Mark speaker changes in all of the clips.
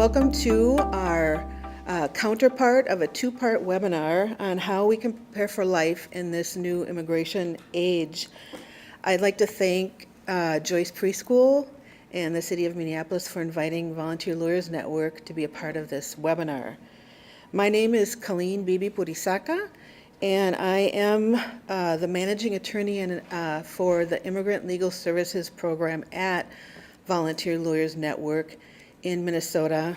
Speaker 1: Welcome to our counterpart of a two-part webinar on how we can prepare for life in this new immigration age. I'd like to thank Joyce Preschool and the City of Minneapolis for inviting Volunteer Lawyers Network to be a part of this webinar. My name is Colleen Bibi Purisaka, and I am the managing attorney for the Immigrant Legal Services Program at Volunteer Lawyers Network in Minnesota,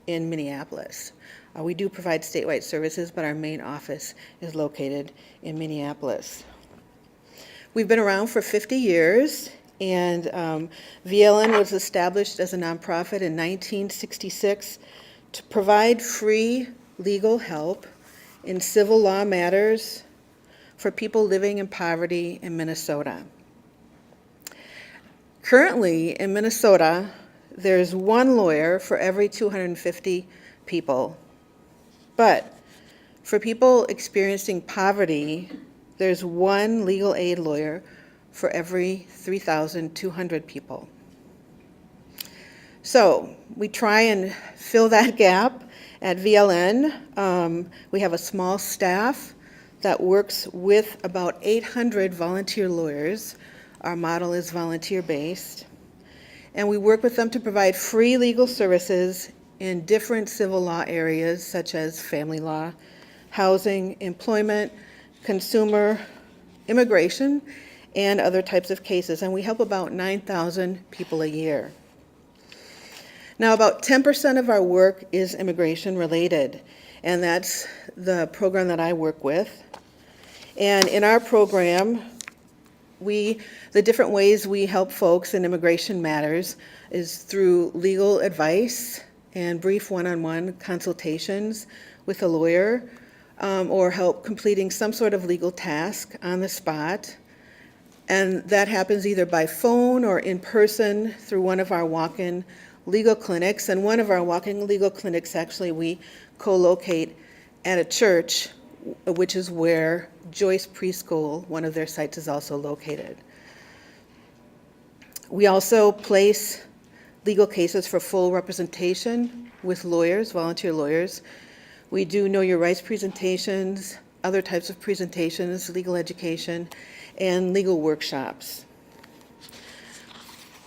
Speaker 1: in Minneapolis. We do provide statewide services, but our main office is located in Minneapolis. We've been around for 50 years, and VLN was established as a nonprofit in 1966 to provide free legal help in civil law matters for people living in poverty in Minnesota. Currently, in Minnesota, there's one lawyer for every 250 people. But for people experiencing poverty, there's one legal aid lawyer for every 3,200 people. So we try and fill that gap at VLN. We have a small staff that works with about 800 volunteer lawyers. Our model is volunteer-based. And we work with them to provide free legal services in different civil law areas such as family law, housing, employment, consumer, immigration, and other types of cases. And we help about 9,000 people a year. Now, about 10% of our work is immigration related, and that's the program that I work with. And in our program, the different ways we help folks in immigration matters is through legal advice and brief one-on-one consultations with a lawyer, or help completing some sort of legal task on the spot. And that happens either by phone or in person through one of our walk-in legal clinics. And one of our walk-in legal clinics, actually, we co-locate at a church, which is where Joyce Preschool, one of their sites, is also located. We also place legal cases for full representation with lawyers, volunteer lawyers. We do know your rights presentations, other types of presentations, legal education, and legal workshops.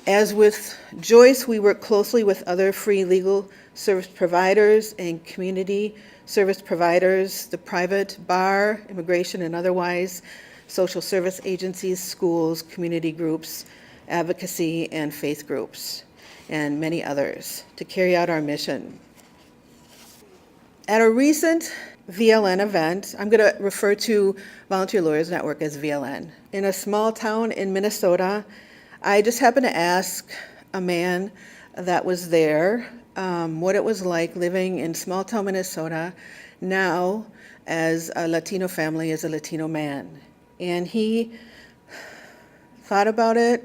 Speaker 1: As with Joyce, we work closely with other free legal service providers and community service providers, the private bar, immigration and otherwise, social service agencies, schools, community groups, advocacy and faith groups, and many others to carry out our mission. At a recent VLN event, I'm going to refer to Volunteer Lawyers Network as VLN. In a small town in Minnesota, I just happened to ask a man that was there what it was like living in small town Minnesota now as a Latino family, as a Latino man. And he thought about it,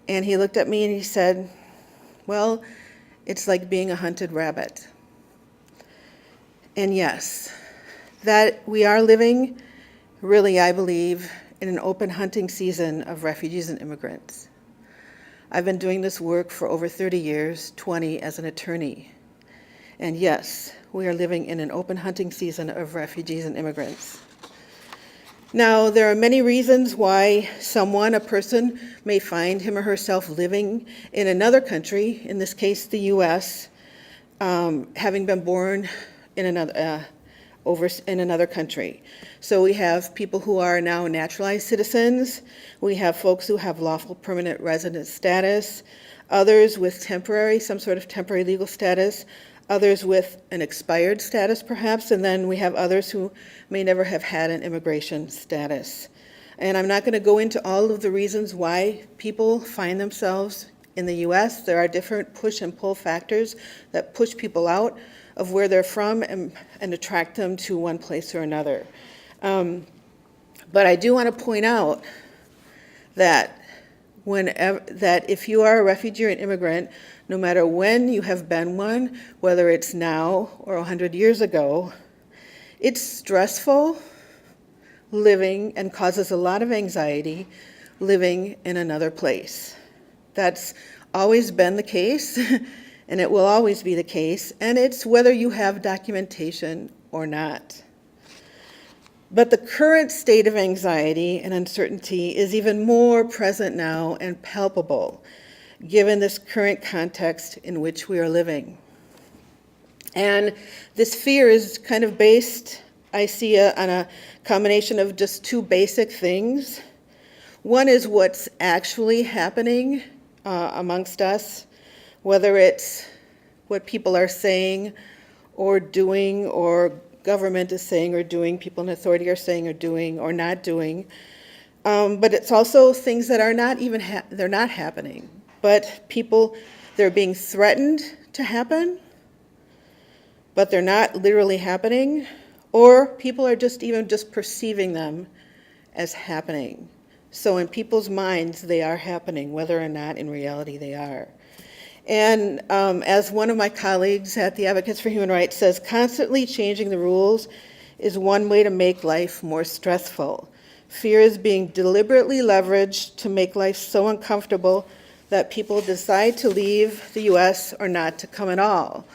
Speaker 1: and he looked at me and he said, well, it's like being a hunted rabbit. And yes, that we are living, really, I believe, in an open hunting season of refugees and immigrants. I've been doing this work for over 30 years, 20 as an attorney. And yes, we are living in an open hunting season of refugees and immigrants. Now, there are many reasons why a person may find him or herself living in another country, in this case, the U.S., having been born in another country. So we have people who are now naturalized citizens. We have folks who have lawful permanent resident status, others with some sort of temporary legal status, others with an expired status perhaps, and then we have others who may never have had an immigration status. And I'm not going to go into all of the reasons why people find themselves in the U.S. There are different push and pull factors that push people out of where they're from and attract them to one place or another. But I do want to point out that if you are a refugee or an immigrant, no matter when you have been one, whether it's now or 100 years ago, it's stressful living and causes a lot of anxiety living in another place. That's always been the case. and it will always be the case, and it's whether you have documentation or not. But the current state of anxiety and uncertainty is even more present now and palpable, given this current context in which we are living. And this fear is kind of based, I see, on a combination of just two basic things. One is what's actually happening amongst us, whether it's what people are saying or doing, or government is saying or doing, people in authority are saying or doing or not doing. But it's also things that are not even, they're not happening. But people, they're being threatened to happen, but they're not literally happening, or people are just perceiving them as happening. So in people's minds, they are happening, whether or not in reality they are. And as one of my colleagues at the Advocates for Human Rights says, constantly changing the rules is one way to make life more stressful. Fear is being deliberately leveraged to make life so uncomfortable that people decide to leave the U.S. or not to come at all.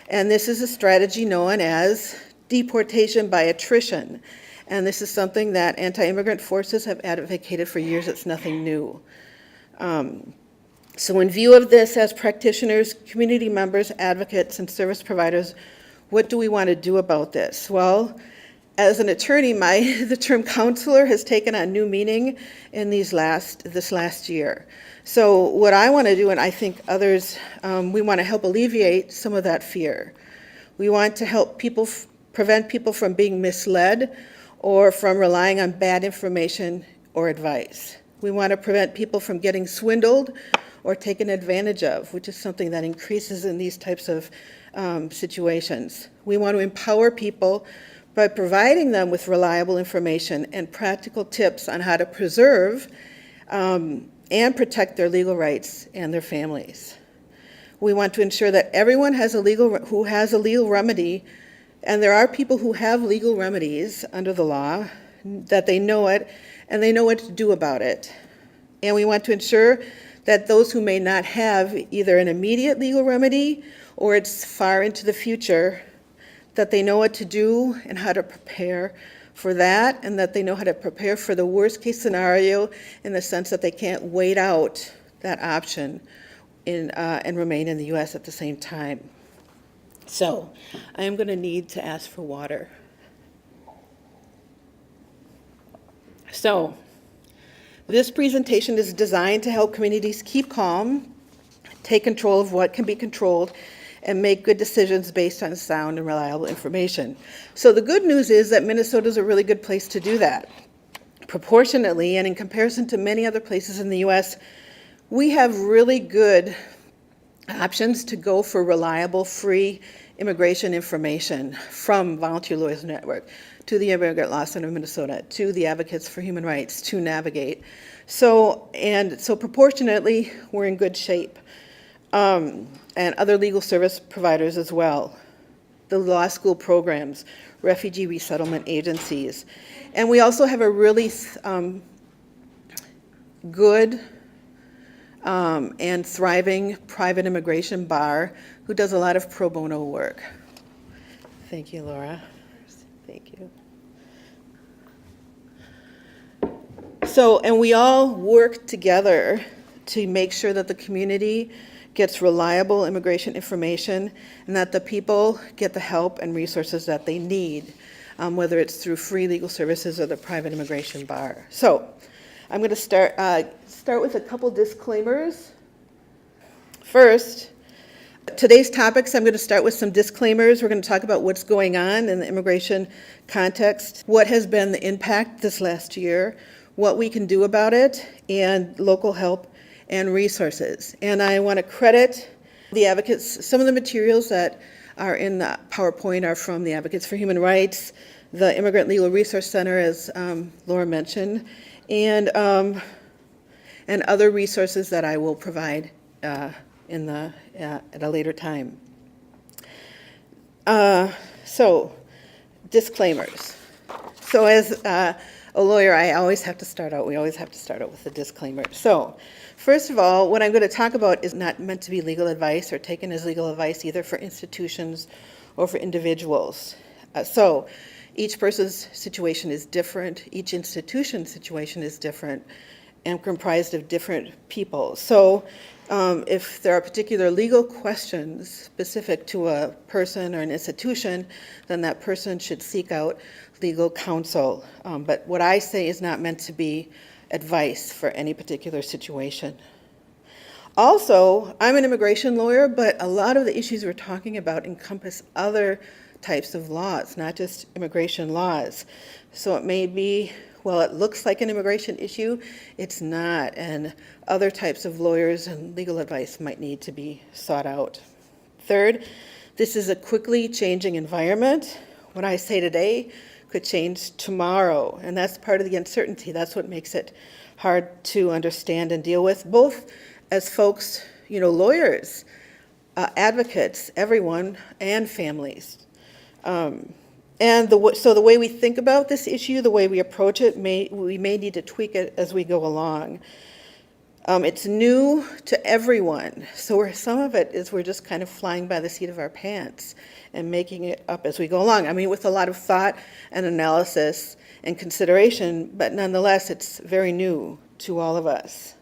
Speaker 1: And this is a strategy known as deportation by attrition. And this is something that anti-immigrant forces have advocated for years. It's nothing new. So in view of this, as practitioners, community members, advocates, and service providers, what do we want to do about this? Well, as an attorney, the term counselor has taken on new meaning in this last year. So what I want to do, and I think others, we want to help alleviate some of that fear. We want to help people, prevent people from being misled or from relying on bad information or advice. We want to prevent people from getting swindled or taken advantage of, which is something that increases in these types of situations. We want to empower people by providing them with reliable information and practical tips on how to preserve and protect their legal rights and their families. We want to ensure that everyone who has a legal remedy, and there are people who have legal remedies under the law, that they know it and they know what to do about it. And we want to ensure that those who may not have either an immediate legal remedy or it's far into the future, that they know what to do and how to prepare for that, and that they know how to prepare for the worst case scenario in the sense that they can't wait out that option and remain in the U.S. at the same time. So I am going to need to ask for water. So this presentation is designed to help communities keep calm, take control of what can be controlled, and make good decisions based on sound and reliable information. So the good news is that Minnesota is a really good place to do that. Proportionately, and in comparison to many other places in the U.S., we have really good options to go for reliable, free immigration information, from Volunteer Lawyers Network to the Immigrant Law Center of Minnesota to the Advocates for Human Rights to Navigate. So proportionately, we're in good shape. And other legal service providers as well, the law school programs, refugee resettlement agencies. And we also have a really good and thriving private immigration bar who does a lot of pro bono work. Thank you, Laura. Thank you. So, and we all work together to make sure that the community gets reliable immigration information and that the people get the help and resources that they need, whether it's through free legal services or the private immigration bar. So I'm going to start with a couple disclaimers. First, today's topics, I'm going to start with some disclaimers. We're going to talk about what's going on in the immigration context, what has been the impact this last year, what we can do about it, and local help and resources. And I want to credit the advocates. Some of the materials that are in the PowerPoint are from the Advocates for Human Rights, the Immigrant Legal Resource Center, as Laura mentioned, and other resources that I will provide at a later time. So, disclaimers. So as a lawyer, we always have to start out with a disclaimer. So first of all, what I'm going to talk about is not meant to be legal advice or taken as legal advice either for institutions or for individuals. So each person's situation is different, each institution's situation is different, and comprised of different people. So if there are particular legal questions specific to a person or an institution, then that person should seek out legal counsel. But what I say is not meant to be advice for any particular situation. Also, I'm an immigration lawyer, but a lot of the issues we're talking about encompass other types of laws, not just immigration laws. So it may be, well, it looks like an immigration issue, it's not, and other types of lawyers and legal advice might need to be sought out. Third, this is a quickly changing environment. What I say today could change tomorrow, and that's part of the uncertainty. That's what makes it hard to understand and deal with, both as folks, lawyers, advocates, everyone, and families. So the way we think about this issue, the way we approach it, we may need to tweak it as we go along. It's new to everyone, so some of it is we're just kind of flying by the seat of our pants and making it up as we go along. I mean, with a lot of thought and analysis and consideration, but nonetheless, it's very new to all of us.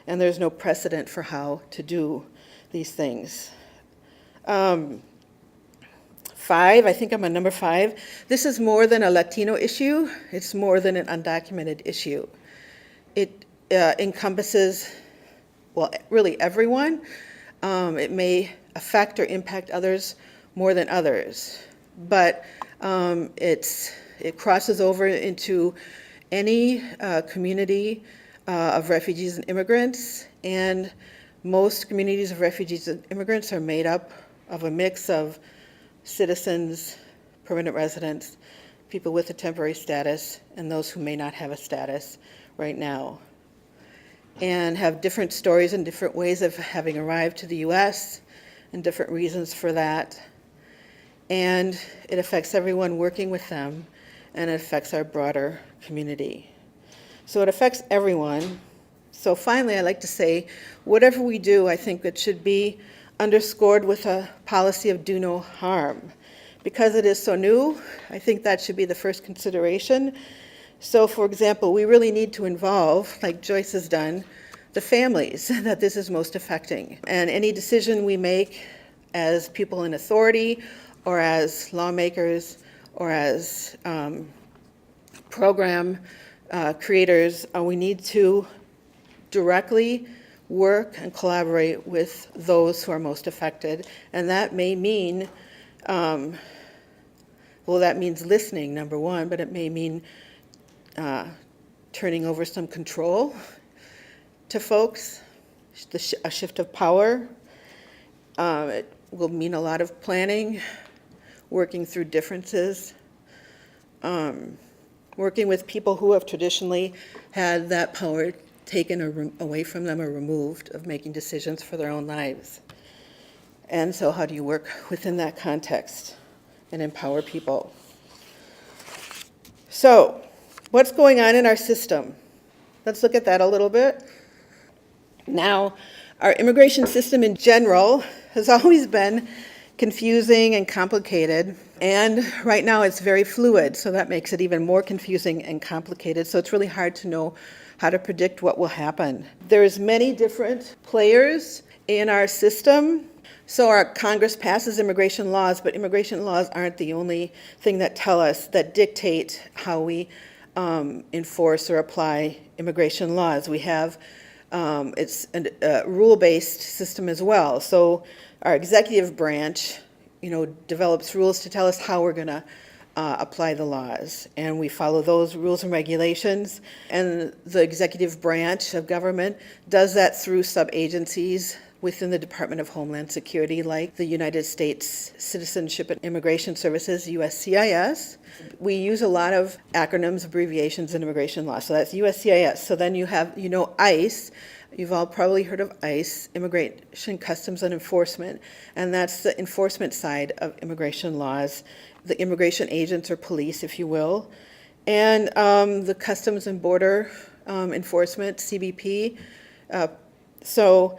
Speaker 1: And there's no precedent for how to do these things. 5, I think I'm on number 5. This is more than a Latino issue. It's more than an undocumented issue. It encompasses, well, really everyone. It may affect or impact others more than others, but it crosses over into any community of refugees and immigrants, and most communities of refugees and immigrants are made up of a mix of citizens, permanent residents, people with a temporary status, and those who may not have a status right now, and have different stories and different ways of having arrived to the U.S. and different reasons for that. And it affects everyone working with them, and it affects our broader community. So it affects everyone. So finally, I like to say, whatever we do, I think it should be underscored with a policy of do no harm. Because it is so new, I think that should be the first consideration. So for example, we really need to involve, like Joyce has done, the families that this is most affecting. And any decision we make as people in authority, or as lawmakers, or as program creators, we need to directly work and collaborate with those who are most affected. And that may mean, that means listening, number one, but it may mean turning over some control to folks, a shift of power. It will mean a lot of planning, working through differences, working with people who have traditionally had that power taken away from them or removed of making decisions for their own lives. And so how do you work within that context and empower people? So what's going on in our system? Let's look at that a little bit. Now, our immigration system in general has always been confusing and complicated, and right now it's very fluid, so that makes it even more confusing and complicated, so it's really hard to know how to predict what will happen. There's many different players in our system. So our Congress passes immigration laws, but immigration laws aren't the only thing that dictate how we enforce or apply immigration laws. We have, it's a rule-based system as well. So our executive branch, develops rules to tell us how we're gonna apply the laws. And we follow those rules and regulations. And the executive branch of government does that through sub-agencies within the Department of Homeland Security, like the United States Citizenship and Immigration Services, USCIS. We use a lot of acronyms, abbreviations in immigration law. So that's USCIS. So then you have, ICE. You've all probably heard of ICE, Immigration, Customs, and Enforcement. And that's the enforcement side of immigration laws. The immigration agents or police, if you will. and the Customs and Border Enforcement, CBP. So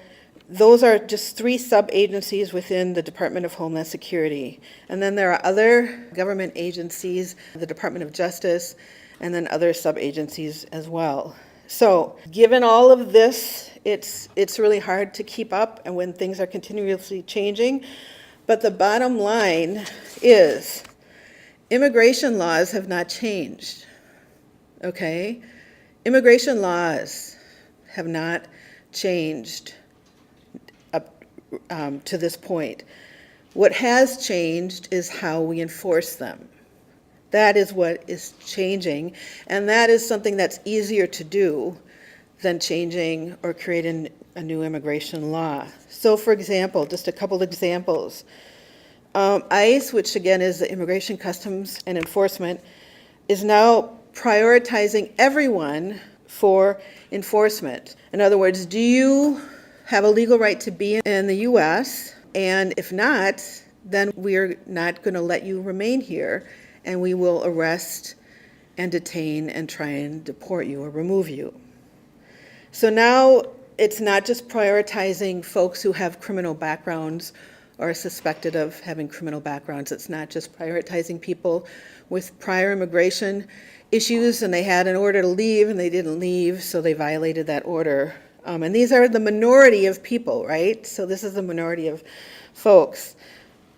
Speaker 1: those are just 3 sub-agencies within the Department of Homeland Security. And then there are other government agencies, the Department of Justice, and then other sub-agencies as well. So given all of this, it's really hard to keep up and when things are continuously changing. But the bottom line is immigration laws have not changed, okay? Immigration laws have not changed up to this point. What has changed is how we enforce them. That is what is changing, and that is something that's easier to do than changing or creating a new immigration law. So for example, just a couple examples. ICE, which again is the Immigration, Customs, and Enforcement, is now prioritizing everyone for enforcement. In other words, do you have a legal right to be in the U.S.? And if not, then we're not going to let you remain here, and we will arrest and detain and try and deport you or remove you. So now it's not just prioritizing folks who have criminal backgrounds or are suspected of having criminal backgrounds. It's not just prioritizing people with prior immigration issues and they had an order to leave and they didn't leave, so they violated that order. And these are the minority of people, right? So this is the minority of folks.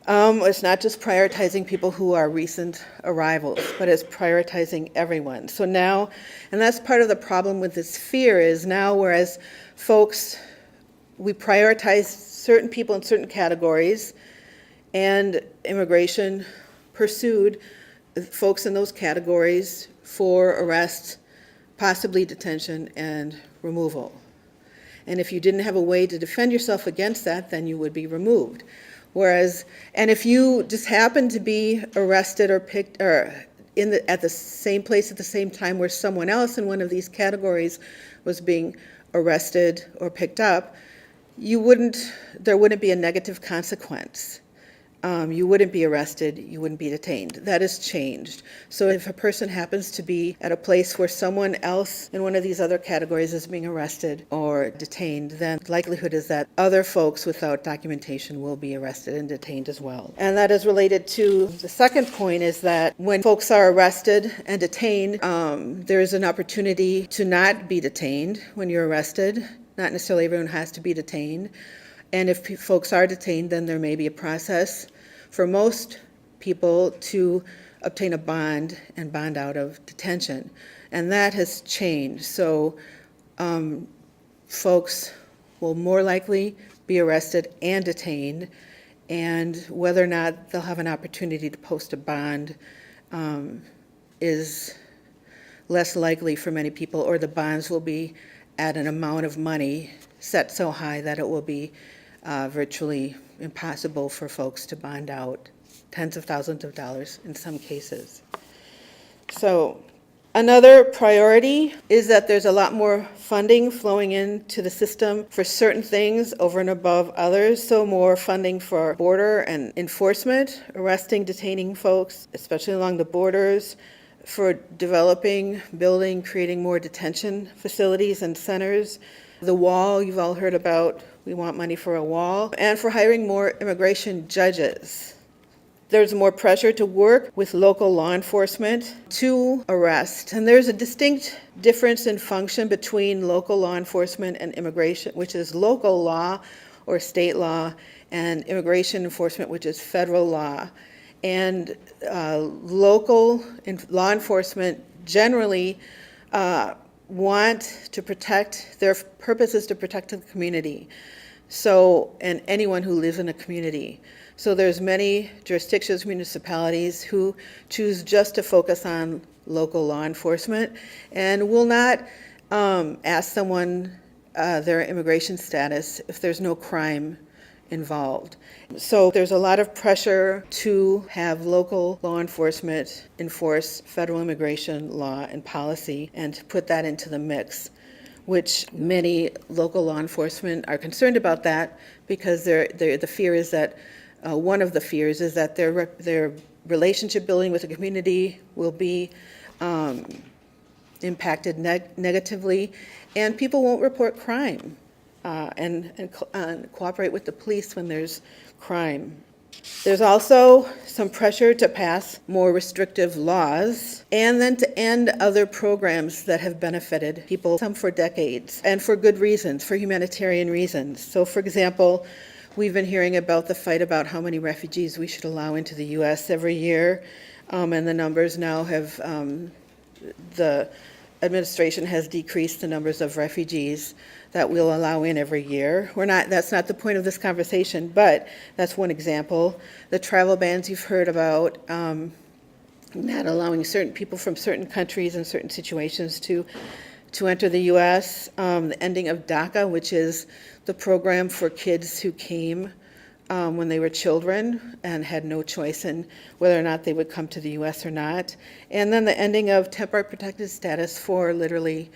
Speaker 1: It's not just prioritizing people who are recent arrivals, but it's prioritizing everyone. So now, and that's part of the problem with this fear is now, whereas folks, we prioritize certain people in certain categories, and immigration pursued folks in those categories for arrest, possibly detention, and removal. And if you didn't have a way to defend yourself against that, then you would be removed. Whereas, and if you just happened to be arrested or picked or at the same place at the same time where someone else in one of these categories was being arrested or picked up, there wouldn't be a negative consequence. You wouldn't be arrested, you wouldn't be detained. That has changed. So if a person happens to be at a place where someone else in one of these other categories is being arrested or detained, then the likelihood is that other folks without documentation will be arrested and detained as well. And that is related to the second point, is that when folks are arrested and detained, there is an opportunity to not be detained when you're arrested. Not necessarily everyone has to be detained. And if folks are detained, then there may be a process for most people to obtain a bond and bond out of detention. And that has changed. So folks will more likely be arrested and detained, and whether or not they'll have an opportunity to post a bond is less likely for many people, or the bonds will be at an amount of money set so high that it will be virtually impossible for folks to bond out tens of thousands of dollars in some cases. So another priority is that there's a lot more funding flowing into the system for certain things over and above others. So more funding for border and enforcement, arresting, detaining folks, especially along the borders, for developing, building, creating more detention facilities and centers. The wall, you've all heard about, we want money for a wall, and for hiring more immigration judges. There's more pressure to work with local law enforcement to arrest. And there's a distinct difference in function between local law enforcement and immigration, which is local law or state law, and immigration enforcement, which is federal law. And local law enforcement generally want to protect, their purpose is to protect the community. So, and anyone who lives in a community. So there's many jurisdictions, municipalities who choose just to focus on local law enforcement and will not ask someone their immigration status if there's no crime involved. So there's a lot of pressure to have local law enforcement enforce federal immigration law and policy and to put that into the mix, which many local law enforcement are concerned about that because the fear is that one of the fears is that their relationship building with the community will be impacted negatively, and people won't report crime and cooperate with the police when there's crime. There's also some pressure to pass more restrictive laws and then to end other programs that have benefited people, some for decades, and for good reasons, for humanitarian reasons. So, for example, we've been hearing about the fight about how many refugees we should allow into the U.S. every year, and the numbers now have, the administration has decreased the numbers of refugees that we'll allow in every year. That's not the point of this conversation, but that's one example. The travel bans you've heard about, not allowing certain people from certain countries and certain situations to enter the U.S., the ending of DACA, which is the program for kids who came when they were children and had no choice in whether or not they would come to the U.S. or not. And then the ending of temporary protected status for literally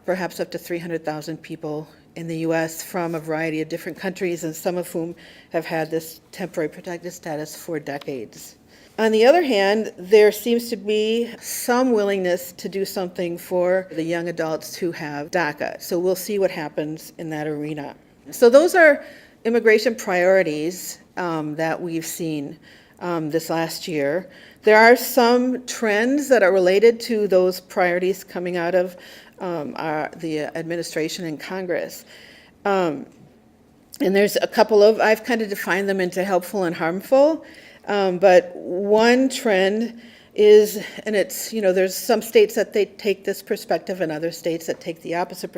Speaker 1: perhaps up to 300,000 people in the U.S. from a variety of different countries, and some of whom have had this temporary protected status for decades. On the other hand, there seems to be some willingness to do something for the young adults who have DACA. So we'll see what happens in that arena. So those are immigration priorities that we've seen this last year. There are some trends that are related to those priorities coming out of the administration and Congress. And there's a couple of, I've kind of defined them into helpful and harmful, but one trend is, and it's, there's some states that they take this perspective and other states that take the opposite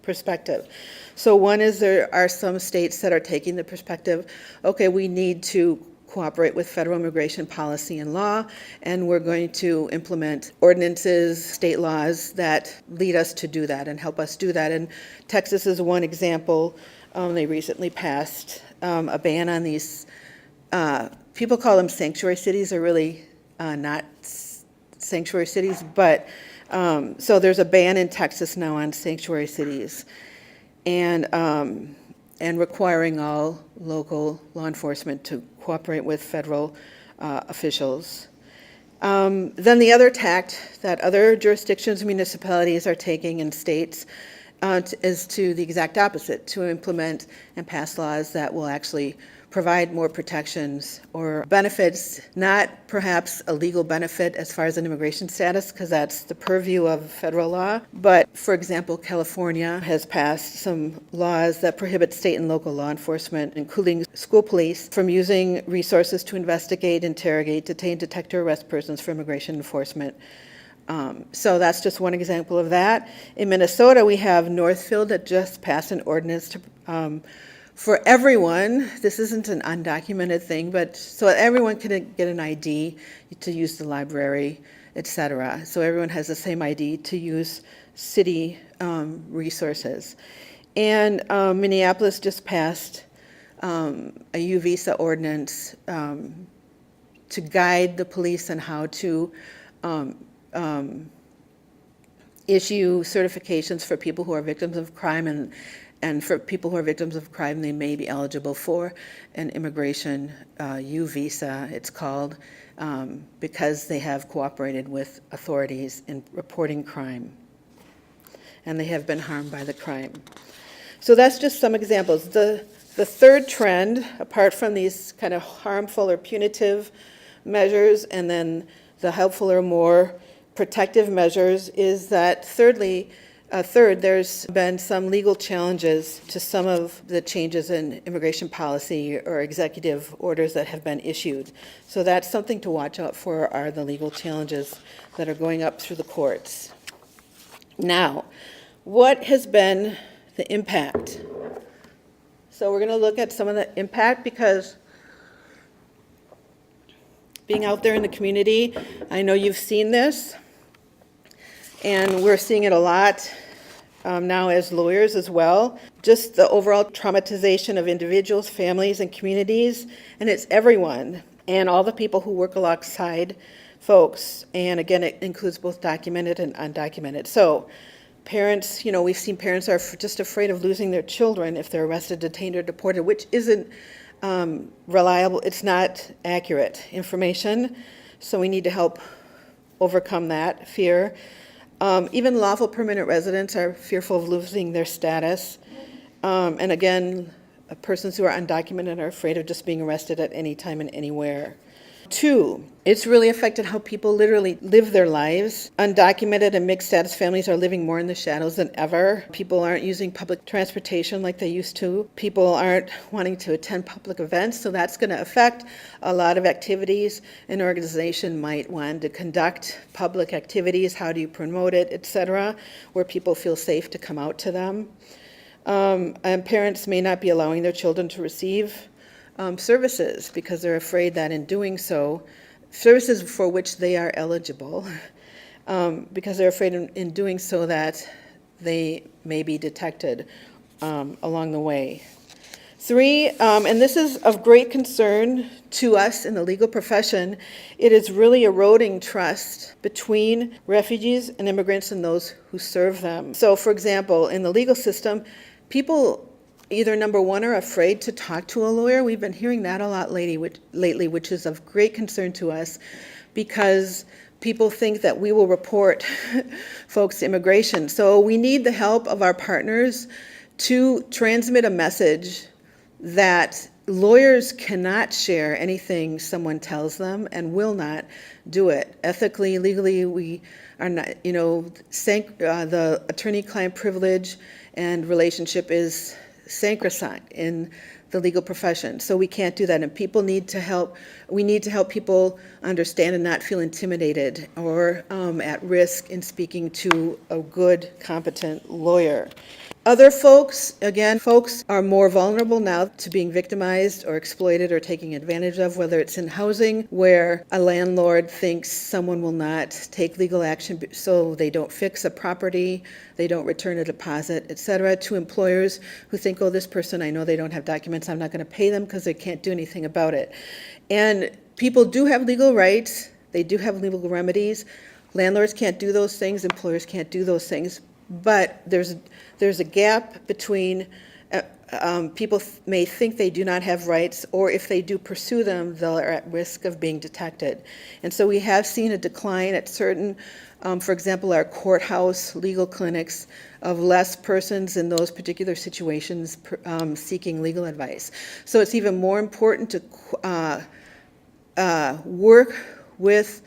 Speaker 1: perspective. So one is there are some states that are taking the perspective, okay, we need to cooperate with federal immigration policy and law, and we're going to implement ordinances, state laws that lead us to do that and help us do that. And Texas is one example. They recently passed a ban on these, people call them sanctuary cities. They're really not sanctuary cities, but so there's a ban in Texas now on sanctuary cities, and requiring all local law enforcement to cooperate with federal officials. Then the other tact that other jurisdictions and municipalities are taking in states is to the exact opposite, to implement and pass laws that will actually provide more protections or benefits, not perhaps a legal benefit as far as an immigration status, because that's the purview of federal law. But for example, California has passed some laws that prohibit state and local law enforcement, including school police, from using resources to investigate, interrogate, detain, detect, or arrest persons for immigration enforcement. So that's just one example of that. In Minnesota, we have Northfield that just passed an ordinance to for everyone. This isn't an undocumented thing, but so everyone can get an ID to use the library, etc. So everyone has the same ID to use city resources. And Minneapolis just passed a U visa ordinance to guide the police on how to issue certifications for people who are victims of crime, and for people who are victims of crime, they may be eligible for an immigration U visa, it's called, because they have cooperated with authorities in reporting crime, and they have been harmed by the crime. So that's just some examples. The third trend, apart from these kind of harmful or punitive measures, and then the helpful or more protective measures, is that there's been some legal challenges to some of the changes in immigration policy or executive orders that have been issued. So that's something to watch out for, are the legal challenges that are going up through the courts. Now, what has been the impact? So we're going to look at some of the impact, because being out there in the community, I know you've seen this, and we're seeing it a lot now as lawyers as well. Just the overall traumatization of individuals, families, and communities, and it's everyone, and all the people who work alongside folks. And again, it includes both documented and undocumented. So parents, we've seen parents are just afraid of losing their children if they're arrested, detained, or deported, which isn't reliable. It's not accurate information. So we need to help overcome that fear. Even lawful permanent residents are fearful of losing their status. And again, persons who are undocumented are afraid of just being arrested at any time and anywhere. 2, it's really affected how people literally live their lives. Undocumented and mixed status families are living more in the shadows than ever. People aren't using public transportation like they used to. People aren't wanting to attend public events, so that's going to affect a lot of activities. An organization might want to conduct public activities, how do you promote it, etc., where people feel safe to come out to them. And parents may not be allowing their children to receive services because they're afraid that in doing so, services for which they are eligible, because they're afraid in doing so that they may be detected along the way. 3, and this is of great concern to us in the legal profession, it is really eroding trust between refugees and immigrants and those who serve them. So, for example, in the legal system, people either, number one, are afraid to talk to a lawyer. We've been hearing that a lot lately, which is of great concern to us because people think that we will report folks to immigration. So we need the help of our partners to transmit a message that lawyers cannot share anything someone tells them and will not do it. Ethically, legally, we are not, the attorney-client privilege and relationship is sacrosanct in the legal profession. So we can't do that. And people need to help, we need to help people understand and not feel intimidated or at risk in speaking to a good, competent lawyer. Other folks, again, folks are more vulnerable now to being victimized or exploited or taken advantage of, whether it's in housing where a landlord thinks someone will not take legal action so they don't fix a property, they don't return a deposit, etc., to employers who think, oh, this person, I know they don't have documents, I'm not going to pay them because they can't do anything about it. And people do have legal rights, they do have legal remedies. Landlords can't do those things, employers can't do those things. But there's a gap between people may think they do not have rights, or if they do pursue them, they're at risk of being detected. And so we have seen a decline at certain, for example, our courthouse legal clinics, of less persons in those particular situations seeking legal advice. So it's even more important to work with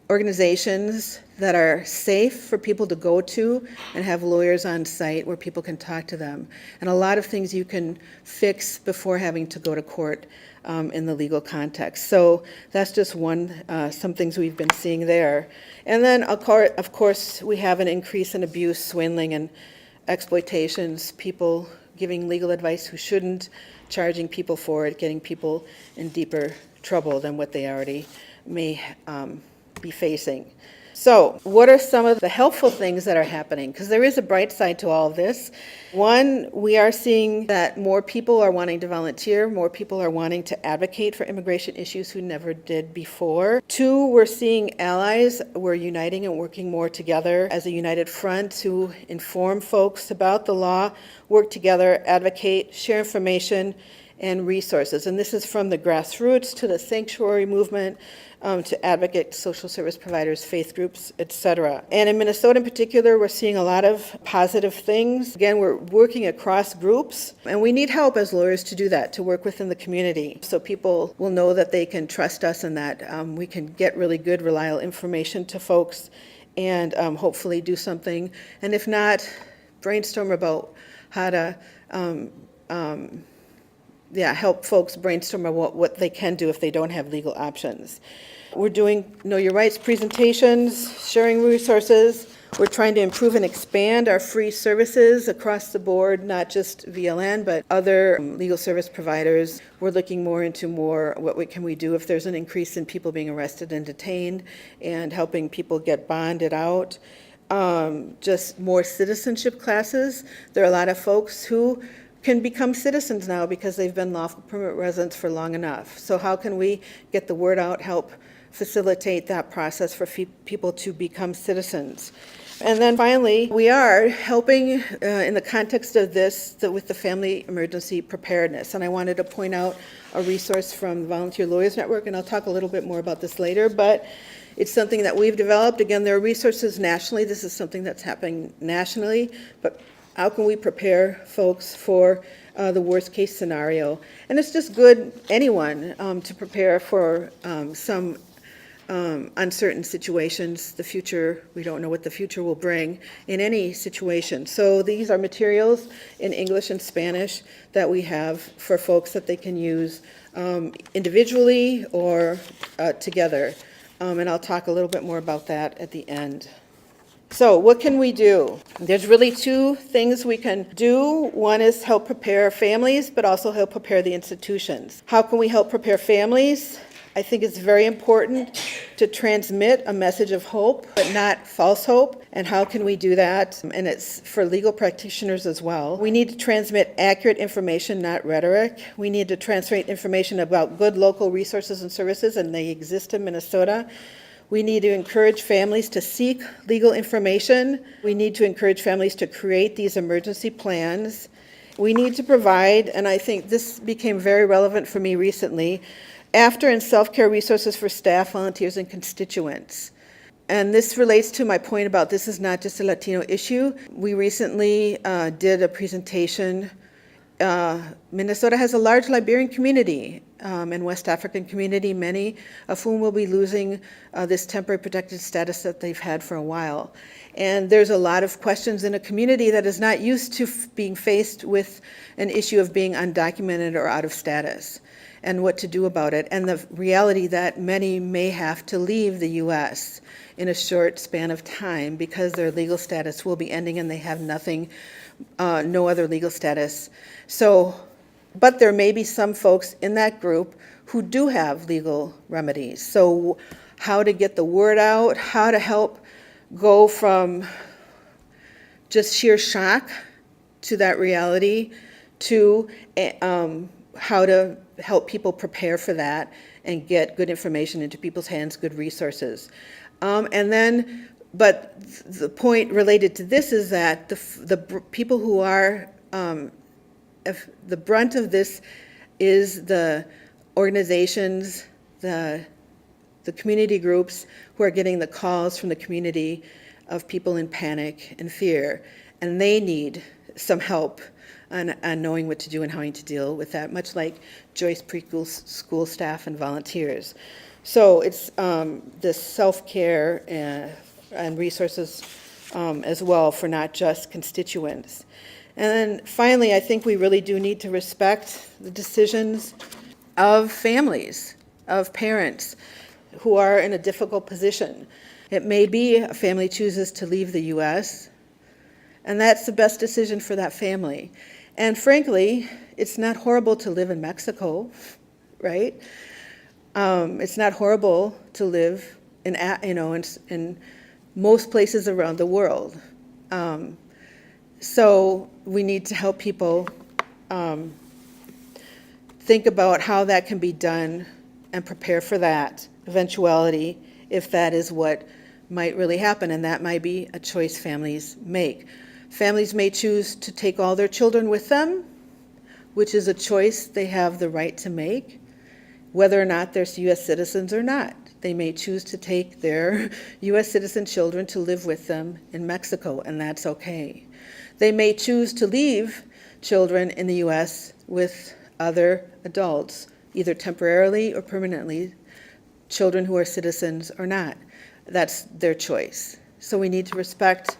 Speaker 1: organizations that are safe for people to go to and have lawyers on site where people can talk to them. And a lot of things you can fix before having to go to court in the legal context. So that's just some things we've been seeing there. And then, of course, we have an increase in abuse, swindling, and exploitations, people giving legal advice who shouldn't, charging people for it, getting people in deeper trouble than what they already may be facing. So what are some of the helpful things that are happening? Because there is a bright side to all of this. One, we are seeing that more people are wanting to volunteer, more people are wanting to advocate for immigration issues who never did before. 2, we're seeing allies, we're uniting and working more together as a united front to inform folks about the law, work together, advocate, share information and resources. And this is from the grassroots to the sanctuary movement, to advocate social service providers, faith groups, etc. And in Minnesota in particular, we're seeing a lot of positive things. Again, we're working across groups, and we need help as lawyers to do that, to work within the community, so people will know that they can trust us and that we can get really good, reliable information to folks and hopefully do something. And if not, brainstorm about how to help folks brainstorm about what they can do if they don't have legal options. We're doing Know Your Rights presentations, sharing resources. We're trying to improve and expand our free services across the board, not just VLN, but other legal service providers. We're looking more into what can we do if there's an increase in people being arrested and detained, and helping people get bonded out. Just more citizenship classes. There are a lot of folks who can become citizens now because they've been lawful permanent residents for long enough. So how can we get the word out, help facilitate that process for people to become citizens? And then finally, we are helping in the context of this with the family emergency preparedness. And I wanted to point out a resource from the Volunteer Lawyers Network, and I'll talk a little bit more about this later, but It's something that we've developed. Again, there are resources nationally. This is something that's happening nationally, but how can we prepare folks for the worst case scenario? And it's just good, anyone, to prepare for some uncertain situations. The future, we don't know what the future will bring in any situation. So these are materials in English and Spanish that we have for folks that they can use individually or together. And I'll talk a little bit more about that at the end. So what can we do? There's really two things we can do. One is help prepare families, but also help prepare the institutions. How can we help prepare families? I think it's very important to transmit a message of hope, but not false hope. And how can we do that? And it's for legal practitioners as well. We need to transmit accurate information, not rhetoric. We need to transmit information about good local resources and services, and they exist in Minnesota. We need to encourage families to seek legal information. We need to encourage families to create these emergency plans. We need to provide, and I think this became very relevant for me recently, after and self-care resources for staff, volunteers, and constituents. And this relates to my point about this is not just a Latino issue. We recently did a presentation. Minnesota has a large Liberian community and West African community, many of whom will be losing this temporary protected status that they've had for a while. And there's a lot of questions in a community that is not used to being faced with an issue of being undocumented or out of status and what to do about it, and the reality that many may have to leave the U.S. in a short span of time because their legal status will be ending and they have nothing, no other legal status. So, but there may be some folks in that group who do have legal remedies. So how to get the word out, how to help go from just sheer shock to that reality to how to help people prepare for that and get good information into people's hands, good resources. And then, but the point related to this is that the people who are, if the brunt of this is the organizations, the community groups who are getting the calls from the community of people in panic and fear, and they need some help on knowing what to do and how to deal with that, much like Joyce preschool staff and volunteers. So it's the self-care and resources as well for not just constituents. And then finally, I think we really do need to respect the decisions of families, of parents who are in a difficult position. It may be a family chooses to leave the U.S., and that's the best decision for that family. And frankly, it's not horrible to live in Mexico, right? It's not horrible to live in most places around the world. So we need to help people think about how that can be done and prepare for that eventuality if that is what might really happen, and that might be a choice families make. Families may choose to take all their children with them, which is a choice they have the right to make, whether or not they're U.S. citizens or not. They may choose to take their U.S. citizen children to live with them in Mexico, and that's okay. They may choose to leave children in the U.S. with other adults, either temporarily or permanently, children who are citizens or not. That's their choice. So we need to respect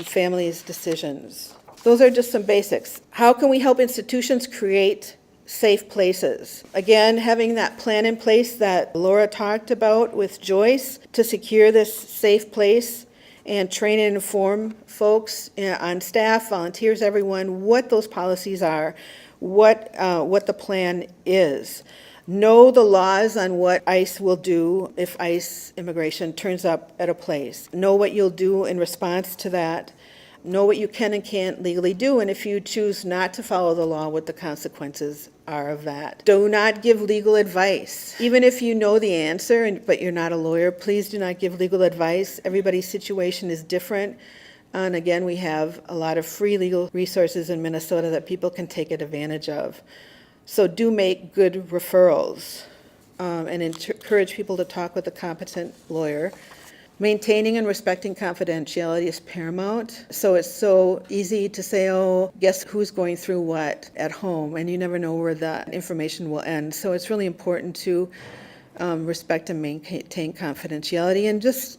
Speaker 1: families' decisions. Those are just some basics. How can we help institutions create safe places? Again, having that plan in place that Laura talked about with Joyce to secure this safe place and train and inform folks on staff, volunteers, everyone, what those policies are, what the plan is. Know the laws on what ICE will do if ICE immigration turns up at a place. Know what you'll do in response to that. Know what you can and can't legally do, and if you choose not to follow the law, what the consequences are of that. Do not give legal advice. Even if you know the answer, but you're not a lawyer, please do not give legal advice. Everybody's situation is different. And again, we have a lot of free legal resources in Minnesota that people can take advantage of. So do make good referrals. and encourage people to talk with a competent lawyer. Maintaining and respecting confidentiality is paramount. So it's so easy to say, oh, guess who's going through what at home, and you never know where that information will end. So it's really important to respect and maintain confidentiality,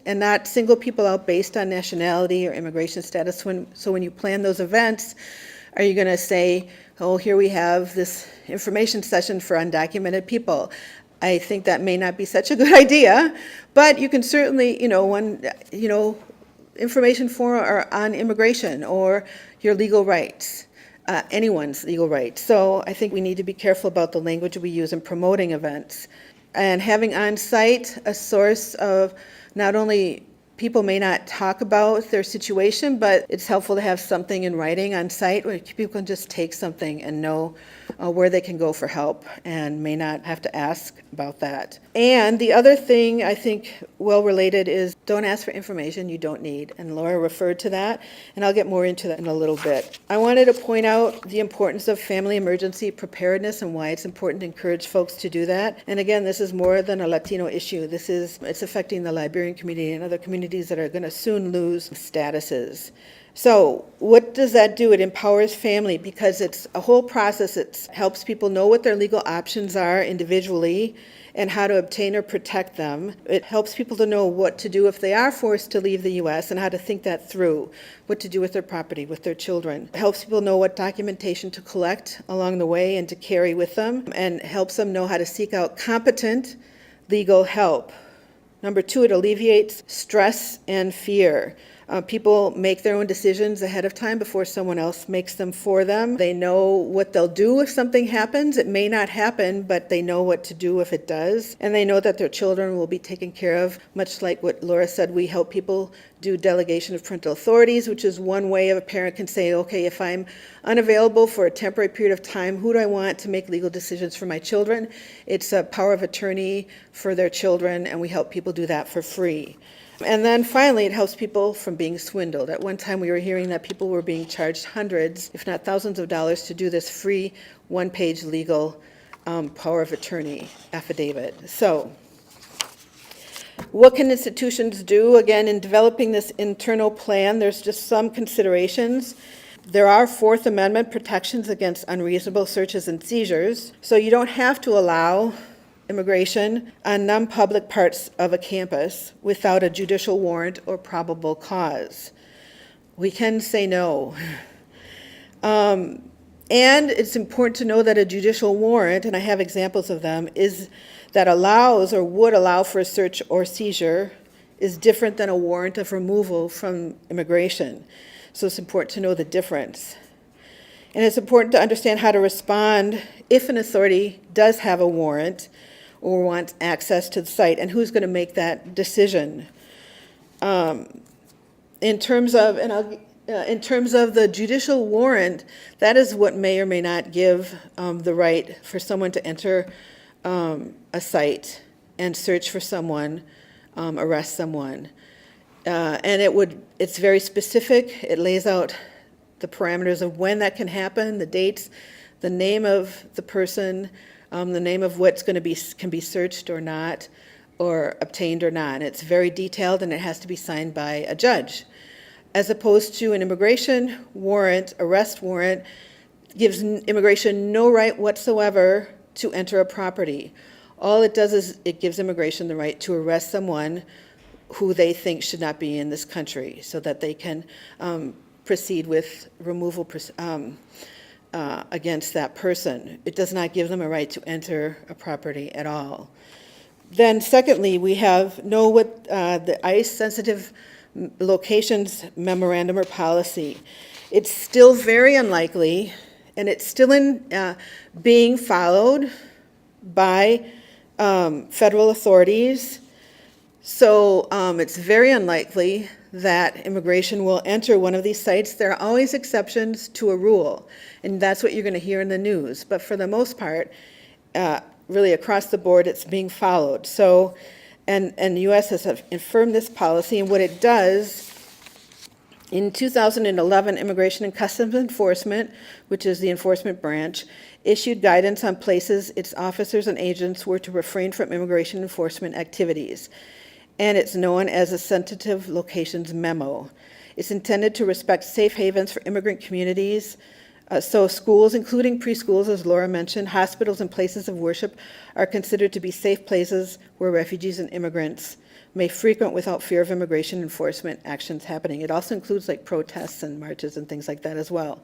Speaker 1: and not single people out based on nationality or immigration status. So when you plan those events, are you going to say, oh, here we have this information session for undocumented people? I think that may not be such a good idea, but you can certainly, information for on immigration or your legal rights, anyone's legal rights. So I think we need to be careful about the language we use in promoting events. And having on site a source of not only people may not talk about their situation, but it's helpful to have something in writing on site where people can just take something and know where they can go for help and may not have to ask about that. And the other thing I think well-related is don't ask for information you don't need. And Laura referred to that, and I'll get more into that in a little bit. I wanted to point out the importance of family emergency preparedness and why it's important to encourage folks to do that. And again, this is more than a Latino issue. It's affecting the Liberian community and other communities that are going to soon lose statuses. So what does that do? It empowers family because it's a whole process. It helps people know what their legal options are individually and how to obtain or protect them. It helps people to know what to do if they are forced to leave the U.S. and how to think that through, what to do with their property, with their children. It helps people know what documentation to collect along the way and to carry with them, and helps them know how to seek out competent legal help. Number 2, it alleviates stress and fear. People make their own decisions ahead of time before someone else makes them for them. They know what they'll do if something happens. It may not happen, but they know what to do if it does. And they know that their children will be taken care of, much like what Laura said. We help people do delegation of parental authorities, which is one way a parent can say, okay, if I'm unavailable for a temporary period of time, who do I want to make legal decisions for my children? It's a power of attorney for their children, and we help people do that for free. And then finally, it helps people from being swindled. At one time, we were hearing that people were being charged hundreds, if not thousands of dollars to do this free one-page legal power of attorney affidavit. So what can institutions do? Again, in developing this internal plan, there's just some considerations. There are Fourth Amendment protections against unreasonable searches and seizures, so you don't have to allow immigration on non-public parts of a campus without a judicial warrant or probable cause. We can say no. And it's important to know that a judicial warrant, and I have examples of them, that allows or would allow for a search or seizure is different than a warrant of removal from immigration. So it's important to know the difference. And it's important to understand how to respond if an authority does have a warrant or wants access to the site, and who's going to make that decision. In terms of the judicial warrant, that is what may or may not give the right for someone to enter a site and search for someone, arrest someone. And it's very specific. It lays out the parameters of when that can happen, the dates, the name of the person, the name of what's can be searched or not, or obtained or not. It's very detailed, and it has to be signed by a judge. As opposed to an immigration warrant, arrest warrant, gives immigration no right whatsoever to enter a property. All it does is it gives immigration the right to arrest someone who they think should not be in this country, so that they can proceed with removal against that person. It does not give them a right to enter a property at all. Then secondly, we have the ICE sensitive locations memorandum or policy. It's still very unlikely, and it's still being followed by federal authorities. So it's very unlikely that immigration will enter one of these sites. There are always exceptions to a rule, and that's what you're going to hear in the news. But for the most part, really across the board, it's being followed. So, and the U.S. has affirmed this policy, and what it does In 2011, Immigration and Customs Enforcement, which is the enforcement branch, issued guidance on places its officers and agents were to refrain from immigration enforcement activities, and it's known as a Sensitive Locations Memo. It's intended to respect safe havens for immigrant communities. So schools, including preschools, as Laura mentioned, hospitals and places of worship are considered to be safe places where refugees and immigrants may frequent without fear of immigration enforcement actions happening. It also includes like protests and marches and things like that as well.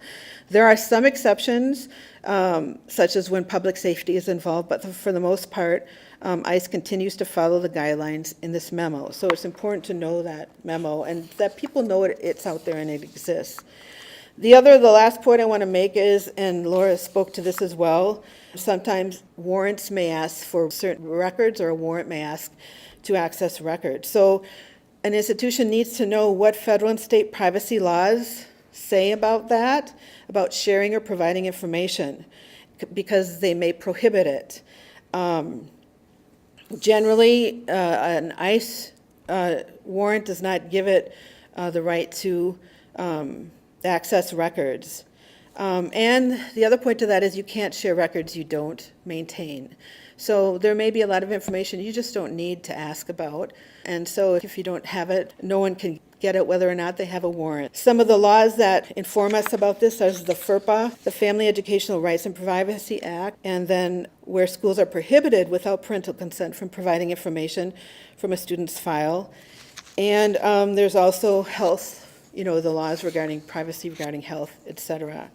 Speaker 1: There are some exceptions, such as when public safety is involved, but for the most part, ICE continues to follow the guidelines in this memo. So it's important to know that memo and that people know it's out there and it exists. The last point I want to make is, and Laura spoke to this as well, sometimes warrants may ask for certain records, or a warrant may ask to access records. So an institution needs to know what federal and state privacy laws say about that, about sharing or providing information, because they may prohibit it. Generally, an ICE warrant does not give it the right to access records. And the other point to that is you can't share records you don't maintain. So there may be a lot of information you just don't need to ask about. And so if you don't have it, no one can get it whether or not they have a warrant. Some of the laws that inform us about this are the FERPA, the Family Educational Rights and Privacy Act, and then where schools are prohibited without parental consent from providing information from a student's file. And there's also health, the laws regarding privacy, regarding health, etc.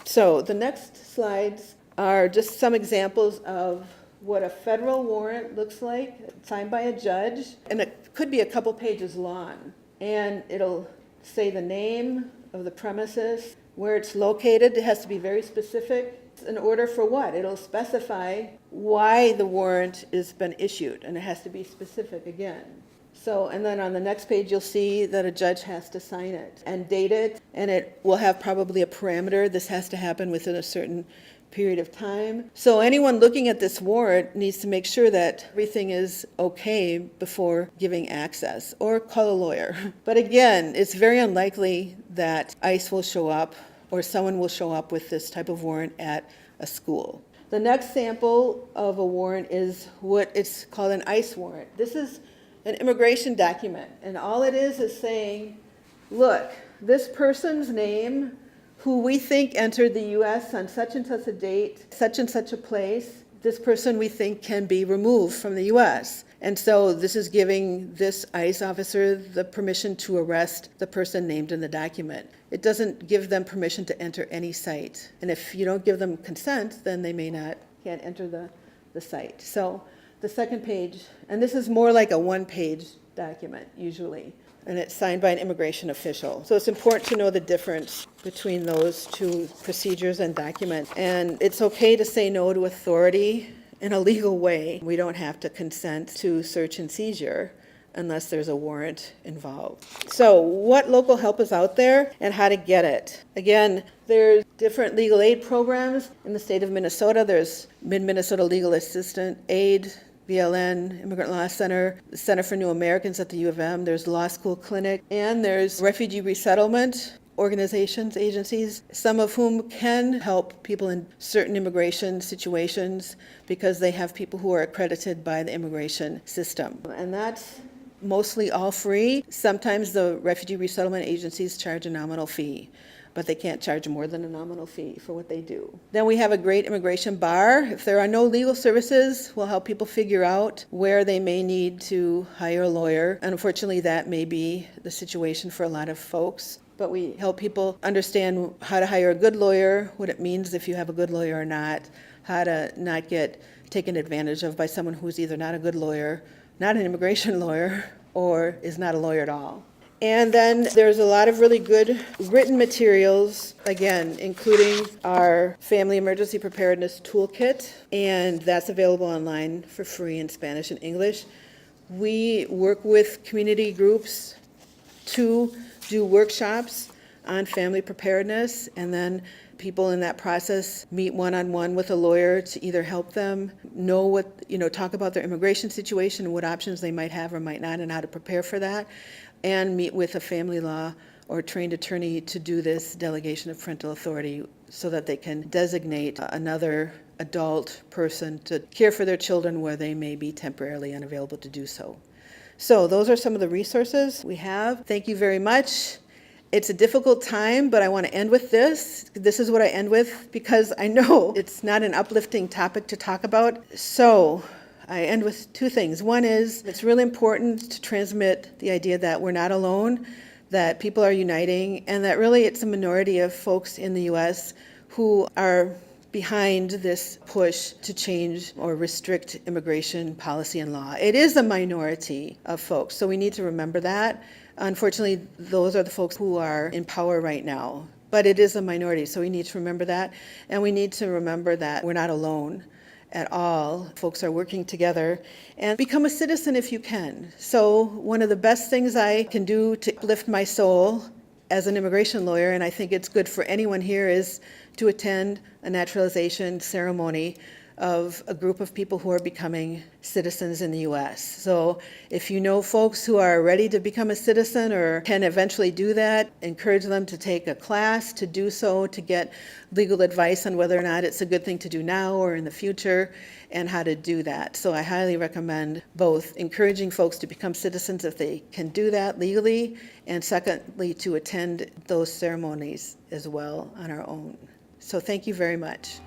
Speaker 1: So the next slides are just some examples of what a federal warrant looks like, signed by a judge, and it could be a couple pages long. And it'll say the name of the premises, where it's located. It has to be very specific. In order for what? It'll specify why the warrant has been issued, and it has to be specific again. So, and then on the next page, you'll see that a judge has to sign it and date it, and it will have probably a parameter. This has to happen within a certain period of time. So anyone looking at this warrant needs to make sure that everything is okay before giving access, or call a lawyer. But again, it's very unlikely that ICE will show up or someone will show up with this type of warrant at a school. The next sample of a warrant is what it's called an ICE warrant. This is an immigration document, and all it is saying, look, this person's name, who we think entered the U.S. on such and such a date, such and such a place, this person we think can be removed from the U.S. And so this is giving this ICE officer the permission to arrest the person named in the document. It doesn't give them permission to enter any site. And if you don't give them consent, then they can't enter the site. So the second page, and this is more like a one-page document usually, and it's signed by an immigration official. So it's important to know the difference between those two procedures and documents. And it's okay to say no to authority in a legal way. We don't have to consent to search and seizure unless there's a warrant involved. So what local help is out there and how to get it? Again, there's different legal aid programs in the state of Minnesota. There's Mid-Minnesota Legal Assistant Aid, VLN, Immigrant Law Center, the Center for New Americans at the U of M, there's Law School Clinic, and there's refugee resettlement organizations, agencies, some of whom can help people in certain immigration situations because they have people who are accredited by the immigration system. And that's mostly all free. Sometimes the refugee resettlement agencies charge a nominal fee, but they can't charge more than a nominal fee for what they do. Then we have a great immigration bar. If there are no legal services, we'll help people figure out where they may need to hire a lawyer. And unfortunately, that may be the situation for a lot of folks. But we help people understand how to hire a good lawyer, what it means if you have a good lawyer or not, how to not get taken advantage of by someone who's either not a good lawyer, not an immigration lawyer, or is not a lawyer at all. And then there's a lot of really good written materials, again, including our Family Emergency Preparedness Toolkit, and that's available online for free in Spanish and English. We work with community groups to do workshops on family preparedness, and then people in that process meet one-on-one with a lawyer to either help them know talk about their immigration situation and what options they might have or might not and how to prepare for that, and meet with a family law or trained attorney to do this delegation of parental authority so that they can designate another adult person to care for their children where they may be temporarily unavailable to do so. So those are some of the resources we have. Thank you very much. It's a difficult time, but I want to end with this. This is what I end with because I know it's not an uplifting topic to talk about. So I end with two things. One is it's really important to transmit the idea that we're not alone, that people are uniting, and that really it's a minority of folks in the U.S. who are behind this push to change or restrict immigration policy and law. It is a minority of folks, so we need to remember that. Unfortunately, those are the folks who are in power right now, but it is a minority, so we need to remember that, and we need to remember that we're not alone at all. Folks are working together, and become a citizen if you can. So one of the best things I can do to lift my soul as an immigration lawyer, and I think it's good for anyone here, is to attend a naturalization ceremony of a group of people who are becoming citizens in the U.S. So if you know folks who are ready to become a citizen or can eventually do that, encourage them to take a class to do so, to get legal advice on whether or not it's a good thing to do now or in the future, and how to do that. So I highly recommend both encouraging folks to become citizens if they can do that legally, and secondly, to attend those ceremonies as well on our own. So thank you very much.